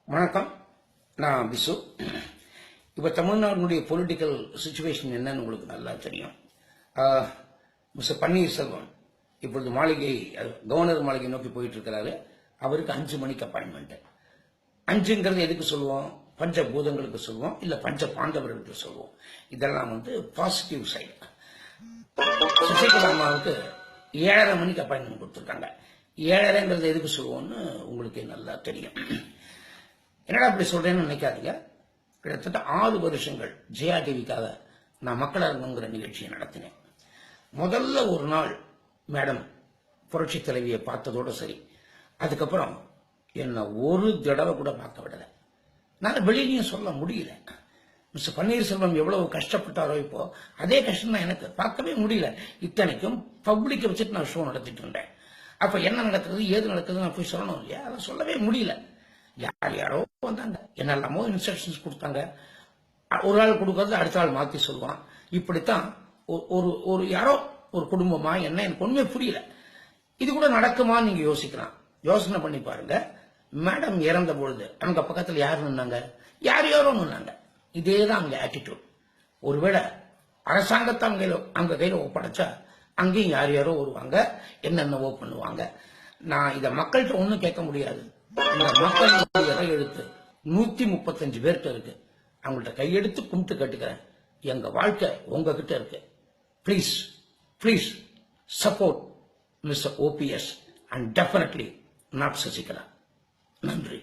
வணக்கம், நான் பிசு. இப்போ தமிழ்நாடுடைய பொலிட்டிக்கல் சுச்சுவேஷன் என்னன்னு உங்களுக்கு நல்லா தெரியும். மிஸ்டர் பன்னீர்செல்வம் இப்பொழுது கவர்னர் மாளிகை நோக்கி போயிட்டு இருக்கிறாரு. அவருக்கு 5 மணிக்கு அப்பாயின்மெண்ட். 5ங்கிறது எதுக்கு சொல்லுவோம்? பஞ்சபூதங்களுக்கு சொல்லுவோம், இல்ல பஞ்ச பாண்டவர்களுக்கு சொல்லுவோம். இதெல்லாம் பாசிட்டிவ் சைடு. சசிகலா அம்மாவுக்கு 7:30 மணிக்கு அப்பாயின்மெண்ட் கொடுத்துருக்காங்க. 7:30ங்கிறது எதுக்கு சொல்லுவோம்னு உங்களுக்கு நல்லா தெரியும். என்னடா அப்படி சொல்றேன்னு நினைக்காதீங்க. கிட்டத்தட்ட 6 வருஷங்கள் ஜெயா டிவிக்காக நான் மக்கள் அரங்குங்கிற நிகழ்ச்சியை நடத்தினேன். முதல்ல ஒரு நாள் மேடம் புரட்சி தலைவியை பார்த்ததோட சரி, அதுக்கப்புறம் என்ன ஒரு தடவை கூட பார்க்க விடல. நான் வெளியிலையும் சொல்ல முடியல. மிஸ்டர் பன்னீர்செல்வம் எவ்வளவு கஷ்டப்பட்டாரோ இப்போ அதே கஷ்டம் தான் எனக்கு. பார்க்கவே முடியல. இத்தனைக்கும் பப்ளிக்கை வச்சுட்டு நான் ஷோ நடத்திட்டு இருந்தேன். அப்ப என்ன நடக்குது ஏது நடக்குது நான் போய் சொல்லணும் இல்லையா? அதை சொல்லவே முடியல. யாரோ வந்தாங்க, என்னெல்லாமோ இன்ஸ்ட்ரக்ஷன்ஸ் கொடுத்தாங்க. ஒரு ஆள் கொடுக்கறது அடுத்த ஆள் மாத்தி சொல்லுவான். இப்படித்தான் ஒரு யாரோ ஒரு குடும்பமா என்ன எனக்கு ஒண்ணுமே புரியல. இது கூட நடக்குமா நீங்க யோசிக்கலாம். யோசனை பண்ணி பாருங்க. மேடம் இறந்த பொழுது அவங்க பக்கத்துல யார் நின்னாங்க? யாரோ நின்னாங்க. இதேதான் அவங்க ஆட்டிடியூட். ஒருவேளை அரசாங்கத்தை அவங்க கையில ஒப்படைச்சா அங்கேயும் யாரோ வருவாங்க, என்னென்னவோ பண்ணுவாங்க. நான் இத மக்கள்கிட்ட ஒண்ணும் கேட்க முடியாது. இந்த மக்கள் கையெழுத்து 135 பேர்கிட்ட இருக்கு. அவங்கள்ட்ட கையெடுத்து கும்பிட்டு கேட்டுக்கிறேன், எங்க வாழ்க்கை உங்ககிட்ட இருக்கு. Please support mister OPS and definitely not Sasikala. நன்றி.